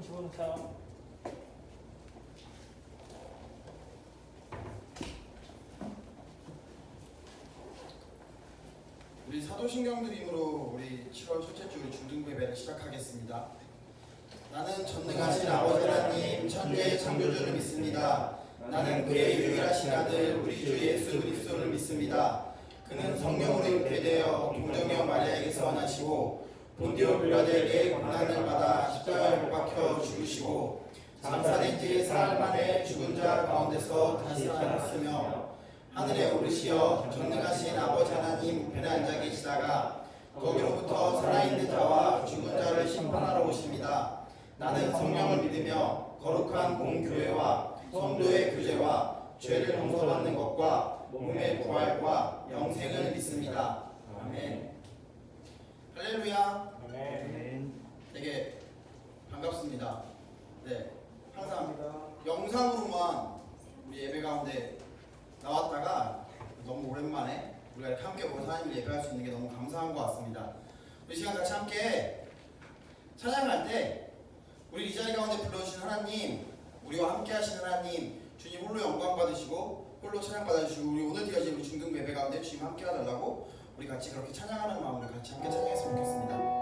손 집어넣자. 우리 사도신경드림으로 우리 7월 첫째 주 우리 중등부 예배를 시작하겠습니다. 나는 전능하신 아버지 하나님 천주의 창조주를 믿습니다. 나는 그의 유일하신 아들 우리 주 예수 그리스도를 믿습니다. 그는 성령으로 잉태되어 동정녀 마리아에게서 나시고 본디오 빌라도에게 고난을 받아 십자가에 못 박혀 죽으시고 장사된 지 사흘 만에 죽은 자 가운데서 다시 살아났으며 하늘에 오르시어 전능하신 아버지 하나님 우편에 앉아 계시다가 거기로부터 살아있는 자와 죽은 자를 심판하러 오십니다. 나는 성령을 믿으며 거룩한 공교회와 성도의 교제와 죄를 용서받는 것과 몸의 부활과 영생을 믿습니다. 아멘. 할렐루야. 아멘. 되게 반갑습니다. 네, 항상 영상으로만 우리 예배 가운데 나왔다가 너무 오랜만에 우리가 이렇게 함께 모여서 하나님을 예배할 수 있는 게 너무 감사한 것 같습니다. 우리 시간 같이 함께 찬양할 때 우리 이 자리 가운데 불러주신 하나님, 우리와 함께 하신 하나님, 주님 홀로 영광 받으시고 홀로 찬양 받아주시고 우리 오늘 뒤까지 우리 중등 예배 가운데 주님 함께 해달라고 우리 같이 그렇게 찬양하는 마음으로 같이 함께 찬양했으면 좋겠습니다.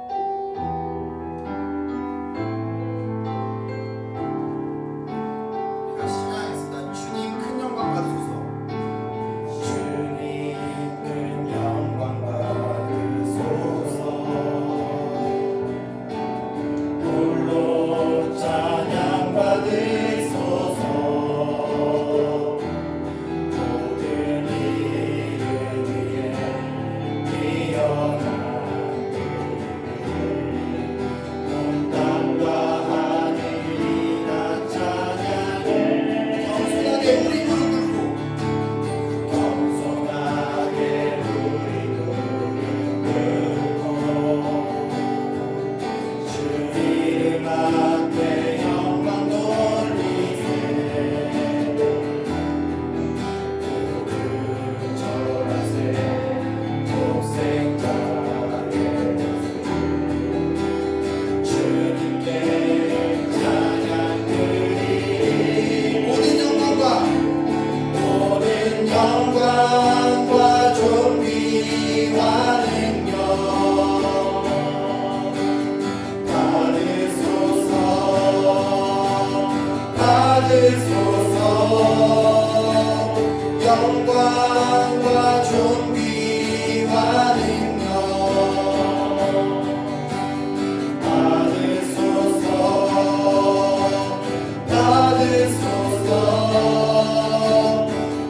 영광과 존귀와 능력 받으소서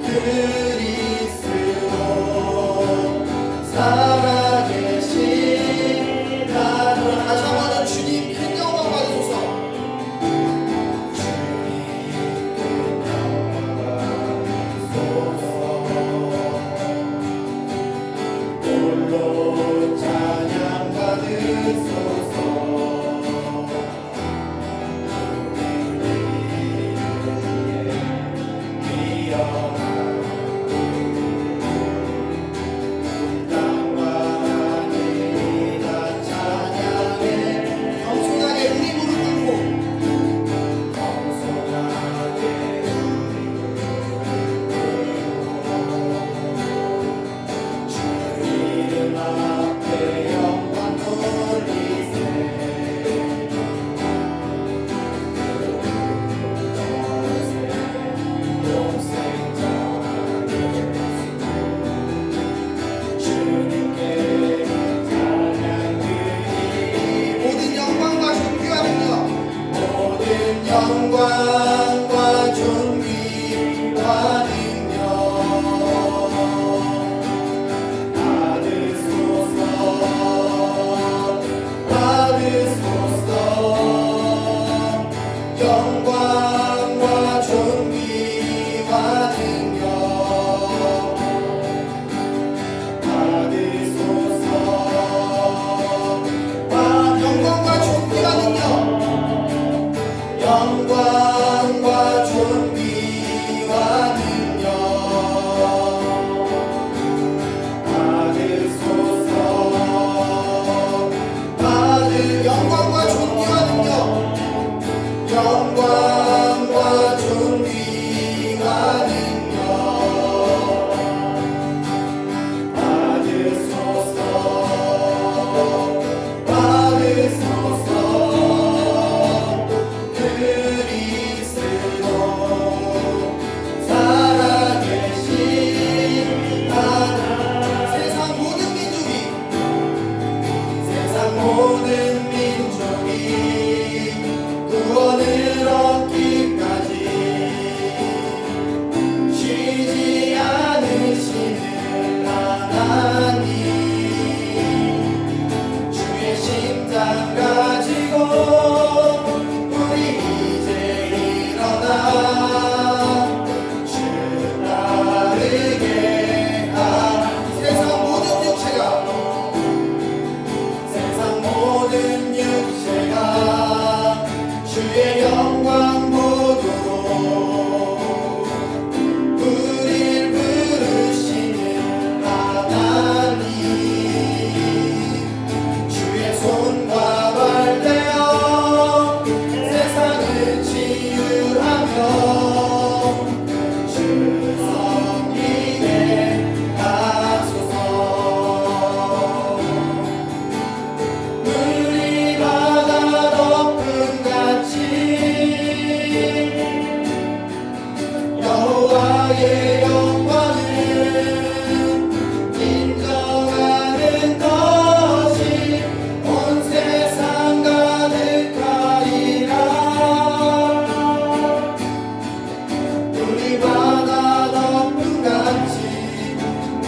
그리스도 살아계신 하나님 다시 한번 주님 큰 영광 받으소서 찬양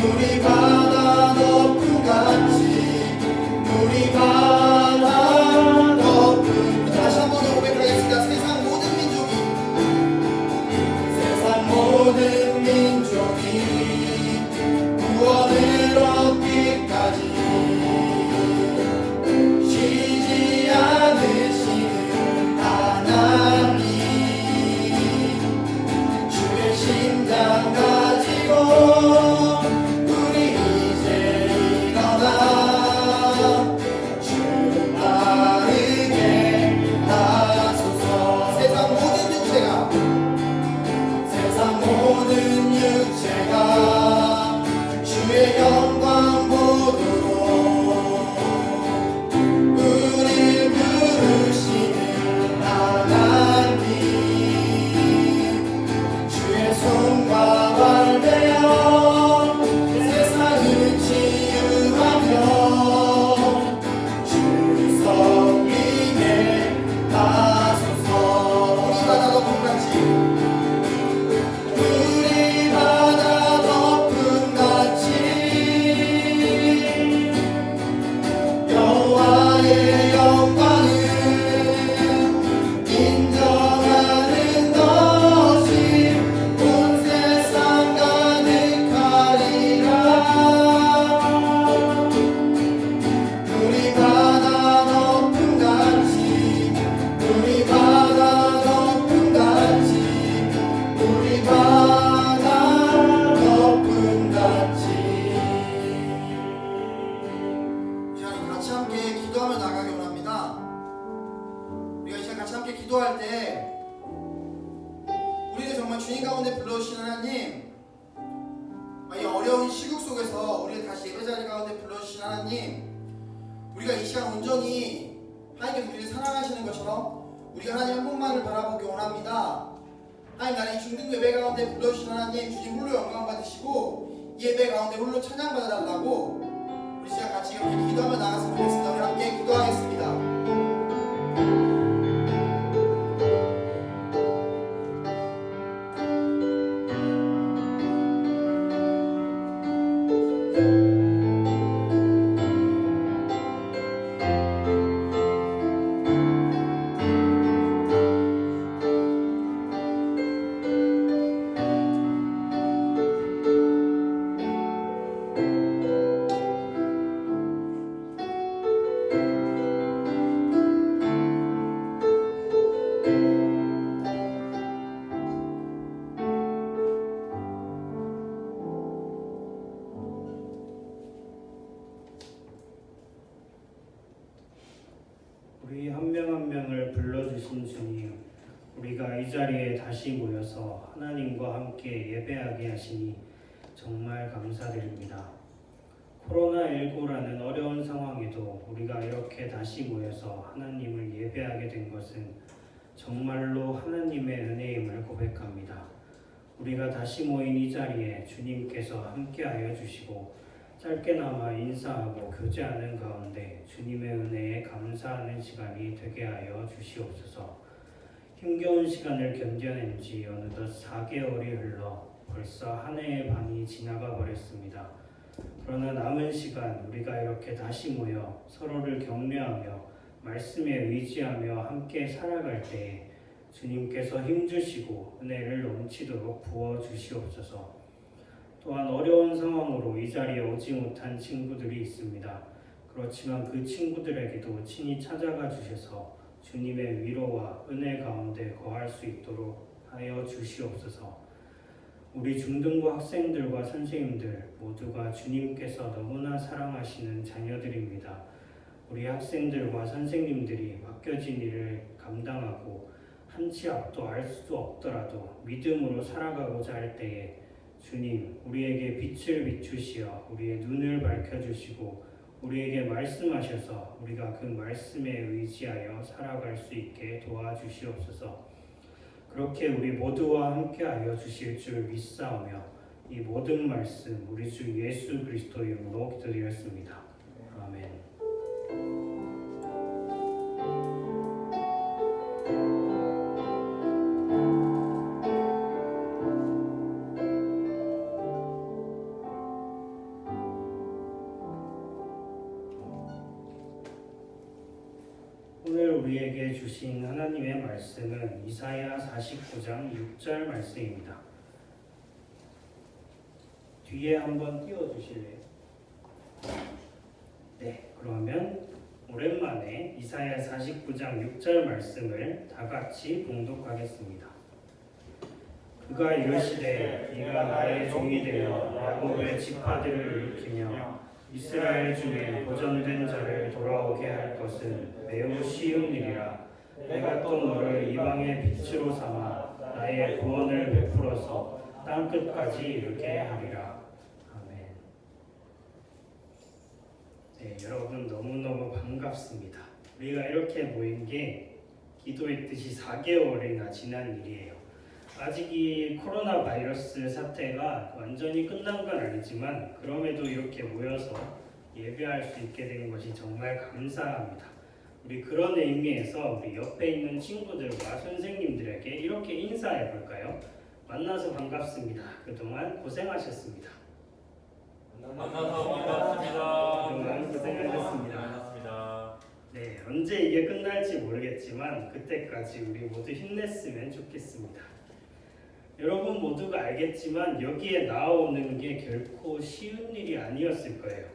우리 바다 덮음 같이 우리 바다 덮음 다시 한 번 더 고백하겠습니다. 세상 모든 민족이 세상 모든 민족이 구원을 얻기까지 쉬지 않으시는 하나님 주의 심장 가지고 우리 이제 일어나 주 따르게 하소서. 세상 모든 육체가 주의 영광 보도록 우리 부르시는 하나님 주의 손과 발되어 세상을 치유하며 주 섬기게 하소서. 우리 바다 덮음 같이 우리 바다 덮음 같이 여호와의 영광을 인정하는 것이 온 세상 가득하리라. 우리 바다 덮음 같이 우리 바다 덮음 같이 우리 바다 덮음 같이. 이 시간 같이 함께 기도하며 나가기 원합니다. 우리가 이 시간 같이 함께 기도할 때 우리를 정말 주님 가운데 불러주신 하나님, 이 어려운 시국 속에서 우리를 다시 예배자리 가운데 불러주신 하나님, 우리가 이 시간 온전히 하나님께서 우리를 사랑하시는 것처럼 우리가 하나님 한 분만을 바라보기 원합니다. 하나님, 나는 이 중등 예배 가운데 불러주신 하나님, 주님 홀로 영광 받으시고 이 예배 가운데 홀로 찬양 받아달라고 우리 시간 같이 이렇게 기도하며 나갔으면 좋겠습니다. 우리 함께 기도하겠습니다. 우리 한 명 한 명을 불러주신 주님, 우리가 이 자리에 다시 모여서 하나님과 함께 예배하게 하시니 정말 감사드립니다. 코로나19라는 어려운 상황에도 우리가 이렇게 다시 모여서 하나님을 예배하게 된 것은 정말로 하나님의 은혜임을 고백합니다. 우리가 다시 모인 이 자리에 주님께서 함께하여 주시고 짧게나마 인사하고 교제하는 가운데 주님의 은혜에 감사하는 시간이 되게 하여 주시옵소서. 힘겨운 시간을 견뎌낸 지 어느덧 4개월이 흘러 벌써 한 해의 반이 지나가 버렸습니다. 그러나 남은 시간 우리가 이렇게 다시 모여 서로를 격려하며 말씀에 의지하며 함께 살아갈 때에 주님께서 힘주시고 은혜를 넘치도록 부어주시옵소서. 또한 어려운 상황으로 이 자리에 오지 못한 친구들이 있습니다. 그렇지만 그 친구들에게도 친히 찾아가 주셔서 주님의 위로와 은혜 가운데 거할 수 있도록 하여 주시옵소서. 우리 중등부 학생들과 선생님들 모두가 주님께서 너무나 사랑하시는 자녀들입니다. 우리 학생들과 선생님들이 맡겨진 일을 감당하고 한 치 앞도 알 수 없더라도 믿음으로 살아가고자 할 때에 주님, 우리에게 빛을 비추시어 우리의 눈을 밝혀주시고 우리에게 말씀하셔서 우리가 그 말씀에 의지하여 살아갈 수 있게 도와주시옵소서. 그렇게 우리 모두와 함께하여 주실 줄 믿사오며 이 모든 말씀 우리 주 예수 그리스도 이름으로 기도드렸습니다. 아멘. 우리에게 주신 하나님의 말씀은 이사야 49장 6절 말씀입니다. 뒤에 한번 띄워주실래요? 네, 그러면 오랜만에 이사야 49장 6절 말씀을 다 같이 봉독하겠습니다. 그가 이르시되 네가 나의 종이 되어 야곱의 지파들을 일으키며 이스라엘 중에 보존된 자를 돌아오게 할 것은 매우 쉬운 일이라. 내가 또 너를 이방의 빛으로 삼아 나의 구원을 베풀어서 땅끝까지 이르게 하리라. 아멘. 네, 여러분 너무너무 반갑습니다. 우리가 이렇게 모인 게 기도의 뜻이 4개월이나 지난 일이에요. 아직 이 코로나 바이러스 사태가 완전히 끝난 건 아니지만 그럼에도 이렇게 모여서 예배할 수 있게 된 것이 정말 감사합니다. 우리 그런 의미에서 우리 옆에 있는 친구들과 선생님들에게 이렇게 인사해 볼까요? 만나서 반갑습니다. 그동안 고생하셨습니다. 만나서 반갑습니다. 그동안 고생하셨습니다. 반갑습니다. 네, 언제 이게 끝날지 모르겠지만 그때까지 우리 모두 힘냈으면 좋겠습니다. 여러분 모두가 알겠지만 여기에 나오는 게 결코 쉬운 일이 아니었을 거예요.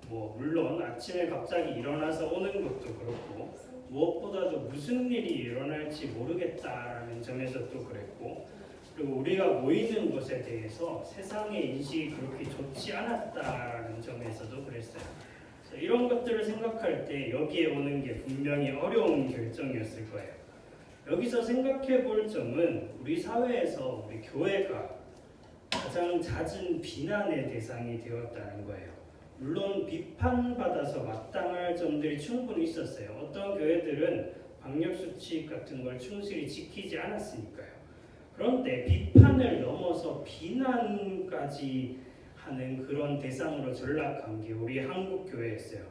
물론 아침에 갑자기 일어나서 오는 것도 그렇고 무엇보다도 무슨 일이 일어날지 모르겠다라는 점에서 또 그랬고, 그리고 우리가 모이는 것에 대해서 세상의 인식이 그렇게 좋지 않았다라는 점에서도 그랬어요. 그래서 이런 것들을 생각할 때 여기에 오는 게 분명히 어려운 결정이었을 거예요. 여기서 생각해 볼 점은 우리 사회에서 우리 교회가 가장 잦은 비난의 대상이 되었다는 거예요. 물론 비판받아서 마땅할 점들이 충분히 있었어요. 어떤 교회들은 방역수칙 같은 걸 충실히 지키지 않았으니까요. 그런데 비판을 넘어서 비난까지 하는 그런 대상으로 전락한 게 우리 한국 교회였어요.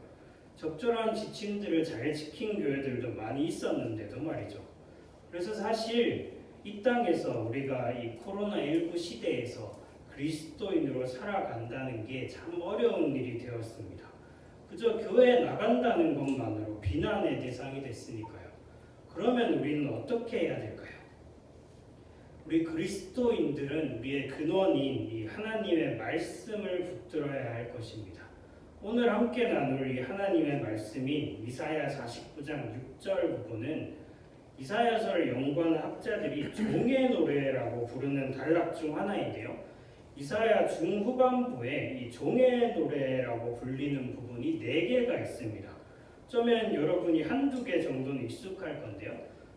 적절한 지침들을 잘 지킨 교회들도 많이 있었는데도 말이죠. 그래서 사실 이 땅에서 우리가 이 코로나19 시대에서 그리스도인으로 살아간다는 게 참 어려운 일이 되었습니다. 그저 교회에 나간다는 것만으로 비난의 대상이 됐으니까요. 그러면 우리는 어떻게 해야 될까요? 우리 그리스도인들은 우리의 근원인 이 하나님의 말씀을 붙들어야 할 것입니다. 오늘 함께 나눌 이 하나님의 말씀인 이사야 49장 6절 부분은 이사야서를 연구하는 학자들이 종의 노래라고 부르는 단락 중 하나인데요. 이사야 중후반부에 이 종의 노래라고 불리는 부분이 4개가 있습니다. 어쩌면 여러분이 한두 개 정도는 익숙할 건데요.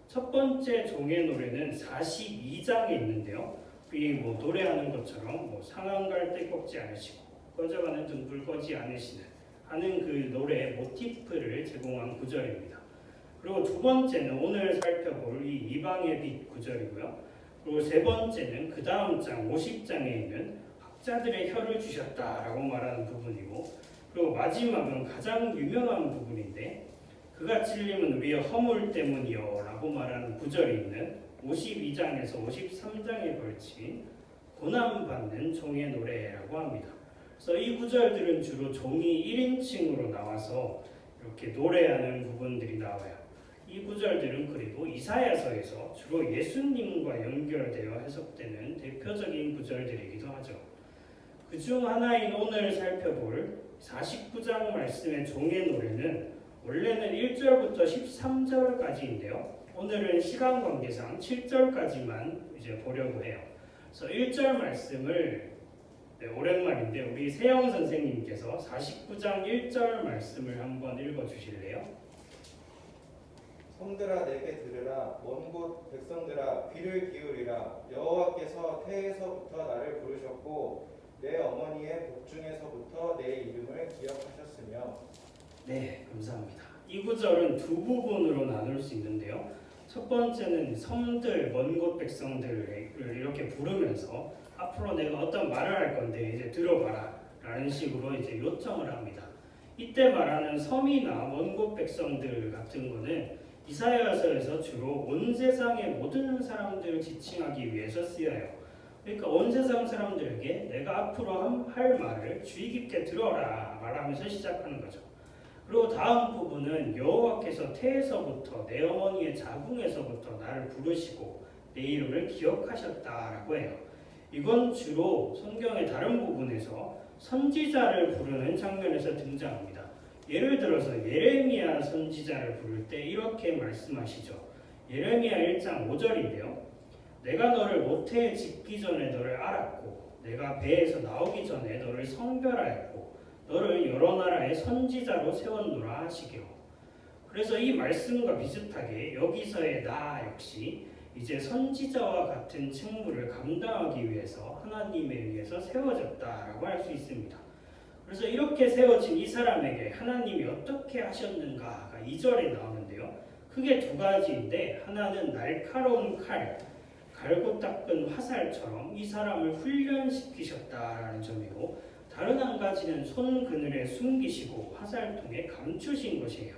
첫 번째 종의 노래는 42장에 있는데요. 이 노래하는 것처럼 상한 갈 때 꺾지 않으시고 꺼져가는 등불 꺼지 않으시는 하는 그 노래의 모티프를 제공한 구절입니다. 그리고 두 번째는 오늘 살펴볼 이 이방의 빛 구절이고요. 그리고 세 번째는 그 다음 장 50장에 있는 학자들의 혀를 주셨다라고 말하는 부분이고, 그리고 마지막은 가장 유명한 부분인데 그가 찔림은 우리의 허물 때문이요 라고 말하는 구절이 있는 52장에서 53장에 걸친 고난받는 종의 노래라고 합니다. 그래서 이 구절들은 주로 종이 1인칭으로 나와서 이렇게 노래하는 부분들이 나와요. 이 구절들은 그리고 이사야서에서 주로 예수님과 연결되어 해석되는 대표적인 구절들이기도 하죠. 그 중 하나인 오늘 살펴볼 49장 말씀의 종의 노래는 원래는 1절부터 13절까지인데요. 오늘은 시간 관계상 7절까지만 이제 보려고 해요. 그래서 1절 말씀을 오랜만인데 우리 세영 선생님께서 49장 1절 말씀을 한번 읽어 주실래요? 성들아 내게 들으라. 먼 곳 백성들아 귀를 기울이라. 여호와께서 태에서부터 나를 부르셨고 내 어머니의 복중에서부터 내 이름을 기억하셨으며. 네, 감사합니다. 이 구절은 두 부분으로 나눌 수 있는데요. 첫 번째는 섬들, 먼 곳 백성들을 이렇게 부르면서 앞으로 내가 어떤 말을 할 건데 이제 들어봐라 라는 식으로 이제 요청을 합니다. 이때 말하는 섬이나 먼 곳 백성들 같은 거는 이사야서에서 주로 온 세상의 모든 사람들을 지칭하기 위해서 쓰여요. 그러니까 온 세상 사람들에게 내가 앞으로 할 말을 주의 깊게 들어라 말하면서 시작하는 거죠. 그리고 다음 부분은 여호와께서 태에서부터 내 어머니의 자궁에서부터 나를 부르시고 내 이름을 기억하셨다라고 해요. 이건 주로 성경의 다른 부분에서 선지자를 부르는 장면에서 등장합니다. 예를 들어서 예레미야 선지자를 부를 때 이렇게 말씀하시죠. 예레미야 1장 5절인데요. 내가 너를 모태에 짓기 전에 너를 알았고 내가 배에서 나오기 전에 너를 성별하였고 너를 여러 나라의 선지자로 세웠노라 하시기로. 그래서 이 말씀과 비슷하게 여기서의 나 역시 이제 선지자와 같은 책무를 감당하기 위해서 하나님에 의해서 세워졌다라고 할 수 있습니다. 그래서 이렇게 세워진 이 사람에게 하나님이 어떻게 하셨는가가 2절에 나오는데요. 크게 두 가지인데 하나는 날카로운 칼, 갈고 닦은 화살처럼 이 사람을 훈련시키셨다라는 점이고 다른 한 가지는 손 그늘에 숨기시고 화살통에 감추신 것이에요.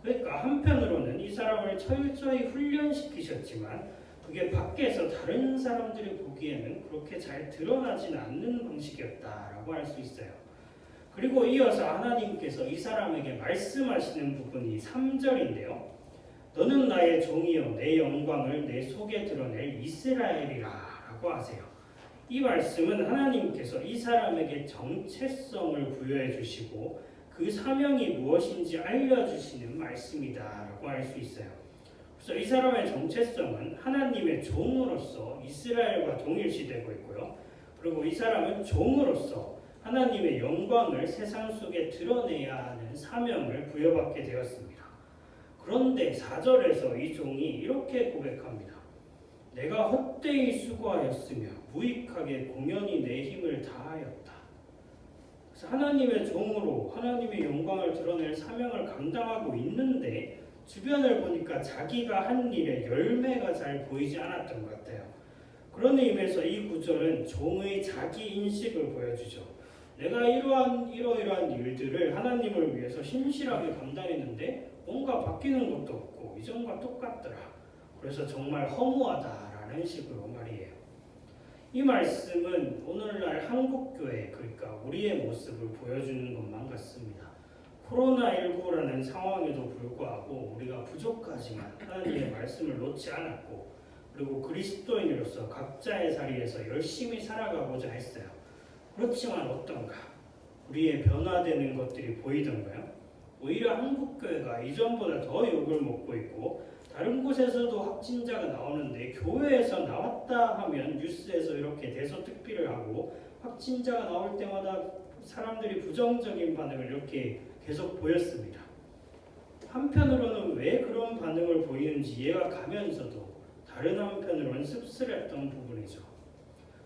그러니까 한편으로는 이 사람을 철저히 훈련시키셨지만 그게 밖에서 다른 사람들이 보기에는 그렇게 잘 드러나지는 않는 방식이었다라고 할 수 있어요. 그리고 이어서 하나님께서 이 사람에게 말씀하시는 부분이 3절인데요. 너는 나의 종이요 내 영광을 내 속에 드러낼 이스라엘이라 라고 하세요. 이 말씀은 하나님께서 이 사람에게 정체성을 부여해 주시고 그 사명이 무엇인지 알려주시는 말씀이다라고 할 수 있어요. 그래서 이 사람의 정체성은 하나님의 종으로서 이스라엘과 동일시되고 있고요. 그리고 이 사람은 종으로서 하나님의 영광을 세상 속에 드러내야 하는 사명을 부여받게 되었습니다. 그런데 4절에서 이 종이 이렇게 고백합니다. 내가 헛되이 수고하였으며 무익하게 공연히 내 힘을 다하였다. 그래서 하나님의 종으로 하나님의 영광을 드러낼 사명을 감당하고 있는데 주변을 보니까 자기가 한 일의 열매가 잘 보이지 않았던 것 같아요. 그런 의미에서 이 구절은 종의 자기 인식을 보여주죠. 내가 이러이러한 일들을 하나님을 위해서 신실하게 감당했는데 뭔가 바뀌는 것도 없고 이전과 똑같더라. 그래서 정말 허무하다라는 식으로 말이에요. 이 말씀은 오늘날 한국교회, 그러니까 우리의 모습을 보여주는 것만 같습니다. 코로나19라는 상황에도 불구하고 우리가 부족하지만 하나님의 말씀을 놓지 않았고 그리고 그리스도인으로서 각자의 자리에서 열심히 살아가고자 했어요. 그렇지만 어떤가? 우리의 변화되는 것들이 보이던가요? 오히려 한국교회가 이전보다 더 욕을 먹고 있고 다른 곳에서도 확진자가 나오는데 교회에서 나왔다 하면 뉴스에서 이렇게 대서특필을 하고 확진자가 나올 때마다 사람들이 부정적인 반응을 이렇게 계속 보였습니다. 한편으로는 왜 그런 반응을 보이는지 이해가 가면서도 다른 한편으로는 씁쓸했던 부분이죠.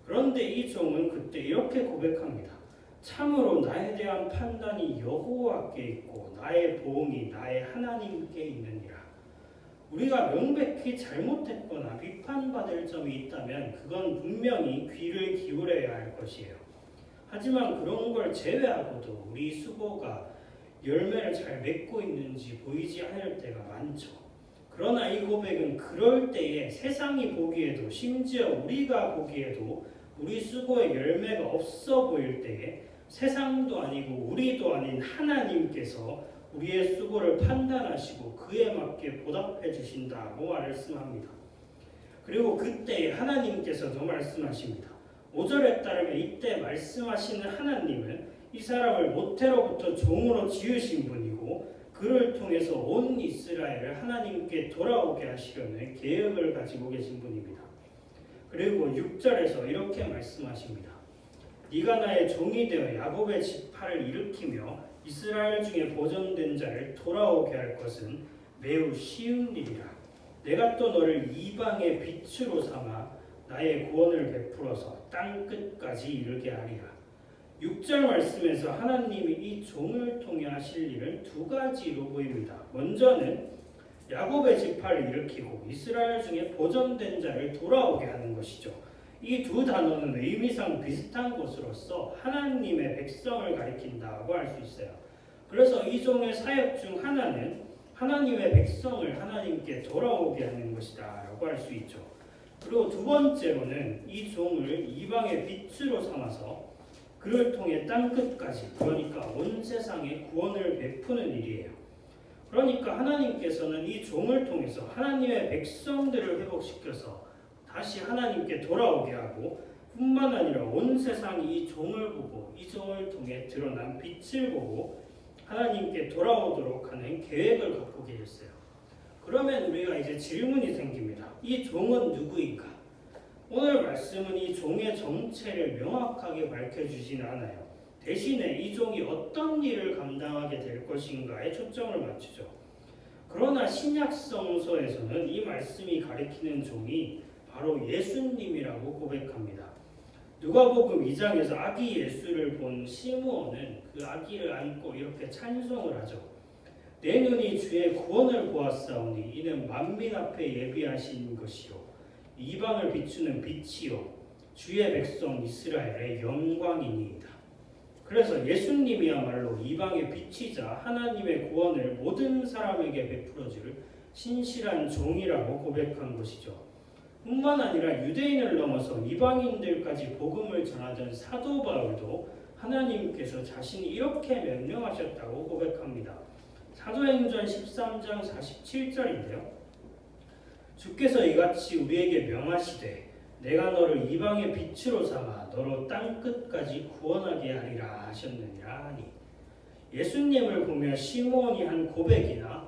그런데 이 종은 그때 이렇게 고백합니다. 참으로 나에 대한 판단이 여호와께 있고 나의 보응이 나의 하나님께 있느니라. 우리가 명백히 잘못했거나 비판받을 점이 있다면 그건 분명히 귀를 기울여야 할 것이에요. 하지만 그런 걸 제외하고도 우리 수고가 열매를 잘 맺고 있는지 보이지 않을 때가 많죠. 그러나 이 고백은 그럴 때에 세상이 보기에도 심지어 우리가 보기에도 우리 수고의 열매가 없어 보일 때에 세상도 아니고 우리도 아닌 하나님께서 우리의 수고를 판단하시고 그에 맞게 보답해 주신다고 말씀합니다. 그리고 그때 하나님께서도 말씀하십니다. 5절에 따르면 이때 말씀하시는 하나님은 이 사람을 모태로부터 종으로 지으신 분이고 그를 통해서 온 이스라엘을 하나님께 돌아오게 하시려는 계획을 가지고 계신 분입니다. 그리고 6절에서 이렇게 말씀하십니다. 네가 나의 종이 되어 야곱의 지파를 일으키며 이스라엘 중에 보존된 자를 돌아오게 할 것은 매우 쉬운 일이라. 내가 또 너를 이방의 빛으로 삼아 나의 구원을 베풀어서 땅 끝까지 이르게 하리라. 6절 말씀에서 하나님이 이 종을 통해 하실 일을 두 가지로 보입니다. 먼저는 야곱의 지파를 일으키고 이스라엘 중에 보존된 자를 돌아오게 하는 것이죠. 이 두 단어는 의미상 비슷한 것으로서 하나님의 백성을 가리킨다고 할 수 있어요. 그래서 이 종의 사역 중 하나는 하나님의 백성을 하나님께 돌아오게 하는 것이다 라고 할 수 있죠. 그리고 두 번째로는 이 종을 이방의 빛으로 삼아서 그를 통해 땅끝까지, 그러니까 온 세상에 구원을 베푸는 일이에요. 그러니까 하나님께서는 이 종을 통해서 하나님의 백성들을 회복시켜서 다시 하나님께 돌아오게 하고, 뿐만 아니라 온 세상이 이 종을 보고 이 종을 통해 드러난 빛을 보고 하나님께 돌아오도록 하는 계획을 갖고 계셨어요. 그러면 우리가 이제 질문이 생깁니다. 이 종은 누구인가? 오늘 말씀은 이 종의 정체를 명확하게 밝혀주지는 않아요. 대신에 이 종이 어떤 일을 감당하게 될 것인가에 초점을 맞추죠. 그러나 신약성서에서는 이 말씀이 가리키는 종이 바로 예수님이라고 고백합니다. 누가복음 2장에서 아기 예수를 본 시므온은 그 아기를 안고 이렇게 찬송을 하죠. 내 눈이 주의 구원을 보았사오니 이는 만민 앞에 예비하신 것이요 이방을 비추는 빛이요 주의 백성 이스라엘의 영광이니이다. 그래서 예수님이야말로 이방의 빛이자 하나님의 구원을 모든 사람에게 베풀어줄 신실한 종이라고 고백한 것이죠. 뿐만 아니라 유대인을 넘어서 이방인들까지 복음을 전하던 사도 바울도 하나님께서 자신이 이렇게 명령하셨다고 고백합니다. 사도행전 13장 47절인데요. 주께서 이같이 우리에게 명하시되 내가 너를 이방의 빛으로 삼아 너로 땅끝까지 구원하게 하리라 하셨느니라 하니, 예수님을 보며 시므온이 한 고백이나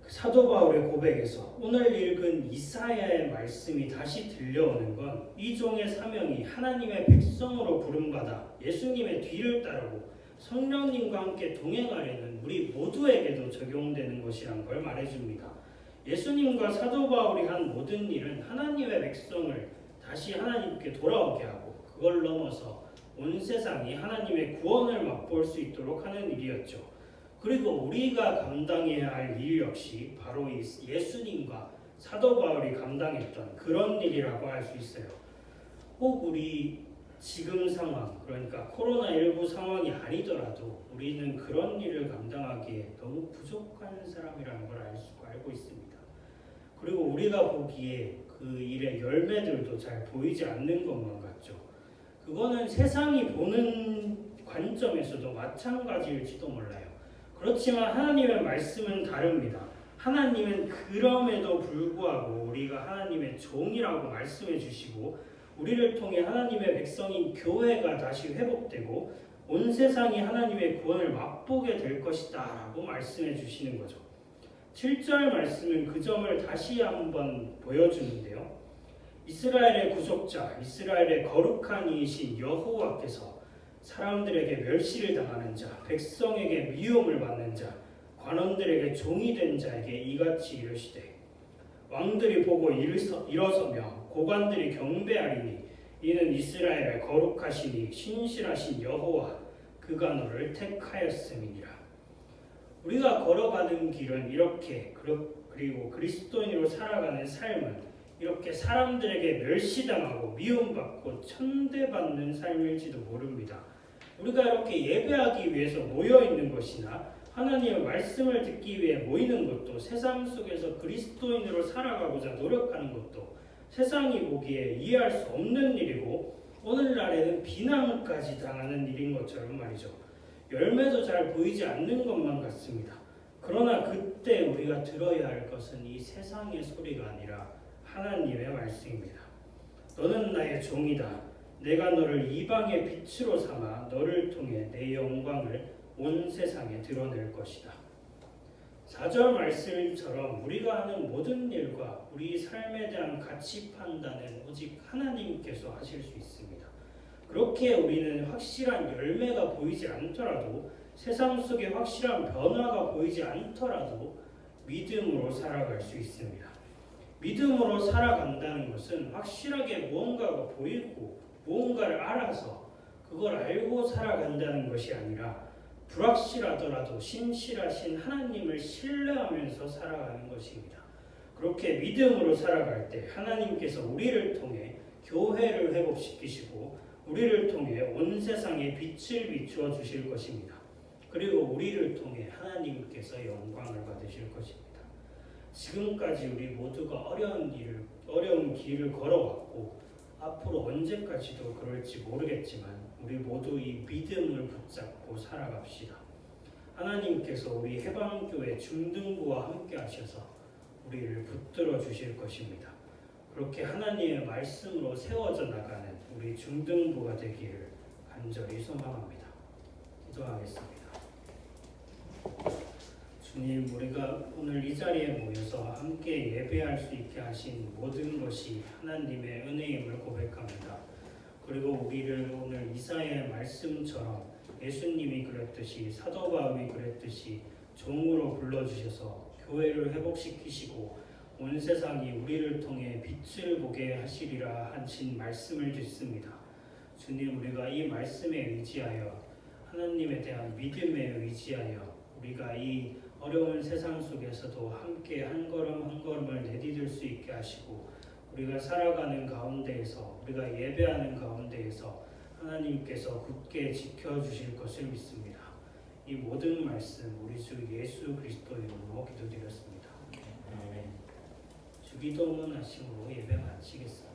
사도 바울의 고백에서 오늘 읽은 이사야의 말씀이 다시 들려오는 건 이 종의 사명이 하나님의 백성으로 부름받아 예수님의 뒤를 따르고 성령님과 함께 동행하려는 우리 모두에게도 적용되는 것이란 걸 말해줍니다. 예수님과 사도 바울이 한 모든 일은 하나님의 백성을 다시 하나님께 돌아오게 하고 그걸 넘어서 온 세상이 하나님의 구원을 맛볼 수 있도록 하는 일이었죠. 그리고 우리가 감당해야 할 일 역시 바로 이 예수님과 사도 바울이 감당했던 그런 일이라고 할 수 있어요. 혹 우리 지금 상황, 그러니까 코로나19 상황이 아니더라도 우리는 그런 일을 감당하기에 너무 부족한 사람이라는 걸 알고 있습니다. 그리고 우리가 보기에 그 일의 열매들도 잘 보이지 않는 것만 같죠. 그거는 세상이 보는 관점에서도 마찬가지일지도 몰라요. 그렇지만 하나님의 말씀은 다릅니다. 하나님은 그럼에도 불구하고 우리가 하나님의 종이라고 말씀해 주시고 우리를 통해 하나님의 백성인 교회가 다시 회복되고 온 세상이 하나님의 구원을 맛보게 될 것이다 라고 말씀해 주시는 거죠. 7절 말씀은 그 점을 다시 한번 보여주는데요. 이스라엘의 구속자, 이스라엘의 거룩한 이이신 여호와께서 사람들에게 멸시를 당하는 자, 백성에게 미움을 받는 자, 관원들에게 종이 된 자에게 이같이 이르시되 왕들이 보고 일어서며 고관들이 경배하리니 이는 이스라엘의 거룩하시니 신실하신 여호와 그가 너를 택하였음이니라. 우리가 걸어가는 길은 이렇게, 그리고 그리스도인으로 살아가는 삶은 이렇게 사람들에게 멸시당하고 미움받고 천대받는 삶일지도 모릅니다. 우리가 이렇게 예배하기 위해서 모여있는 것이나 하나님의 말씀을 듣기 위해 모이는 것도, 세상 속에서 그리스도인으로 살아가고자 노력하는 것도 세상이 보기에 이해할 수 없는 일이고 오늘날에는 비난까지 당하는 일인 것처럼 말이죠. 열매도 잘 보이지 않는 것만 같습니다. 그러나 그때 우리가 들어야 할 것은 이 세상의 소리가 아니라 하나님의 말씀입니다. 너는 나의 종이다. 내가 너를 이방의 빛으로 삼아 너를 통해 내 영광을 온 세상에 드러낼 것이다. 4절 말씀처럼 우리가 하는 모든 일과 우리 삶에 대한 가치 판단은 오직 하나님께서 하실 수 있습니다. 그렇게 우리는 확실한 열매가 보이지 않더라도, 세상 속에 확실한 변화가 보이지 않더라도 믿음으로 살아갈 수 있습니다. 믿음으로 살아간다는 것은 확실하게 무언가가 보이고 무언가를 알아서 그걸 알고 살아간다는 것이 아니라 불확실하더라도 신실하신 하나님을 신뢰하면서 살아가는 것입니다. 그렇게 믿음으로 살아갈 때 하나님께서 우리를 통해 교회를 회복시키시고 우리를 통해 온 세상에 빛을 비추어 주실 것입니다. 그리고 우리를 통해 하나님께서 영광을 받으실 것입니다. 지금까지 우리 모두가 어려운 길을 걸어왔고 앞으로 언제까지도 그럴지 모르겠지만 우리 모두 이 믿음을 붙잡고 살아갑시다. 하나님께서 우리 해방교회 중등부와 함께 하셔서 우리를 붙들어 주실 것입니다. 그렇게 하나님의 말씀으로 세워져 나가는 우리 중등부가 되기를 간절히 소망합니다. 기도하겠습니다. 주님, 우리가 오늘 이 자리에 모여서 함께 예배할 수 있게 하신 모든 것이 하나님의 은혜임을 고백합니다. 그리고 우리를 오늘 이사야의 말씀처럼 예수님이 그랬듯이 사도 바울이 그랬듯이 종으로 불러주셔서 교회를 회복시키시고 온 세상이 우리를 통해 빛을 보게 하시리라 하신 말씀을 듣습니다. 주님, 우리가 이 말씀에 의지하여 하나님에 대한 믿음에 의지하여 우리가 이 어려운 세상 속에서도 함께 한 걸음 한 걸음을 내디딜 수 있게 하시고 우리가 살아가는 가운데에서 우리가 예배하는 가운데에서 하나님께서 굳게 지켜주실 것을 믿습니다. 이 모든 말씀 우리 주 예수 그리스도 이름으로 기도드렸습니다. 아멘. 주기도문 하심으로 예배 마치겠습니다.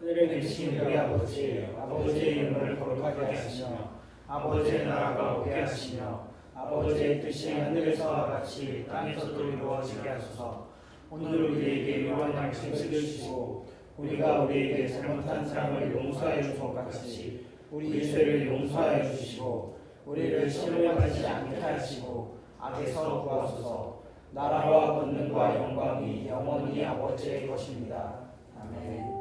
하늘에 계신 우리 아버지, 아버지의 이름을 거룩하게 하시며 아버지의 나라가 오게 하시며 아버지의 뜻이 하늘에서와 같이 땅에서도 이루어지게 하소서. 오늘 우리에게 일용할 음식을 주시고 우리가 우리에게 잘못한 사람을 용서하여 준 것 같이 우리 죄를 용서하여 주시고 우리를 시험에 빠지지 않게 하시고 악에서 구하소서. 나라와 권능과 영광이 영원히 아버지의 것입니다. 아멘.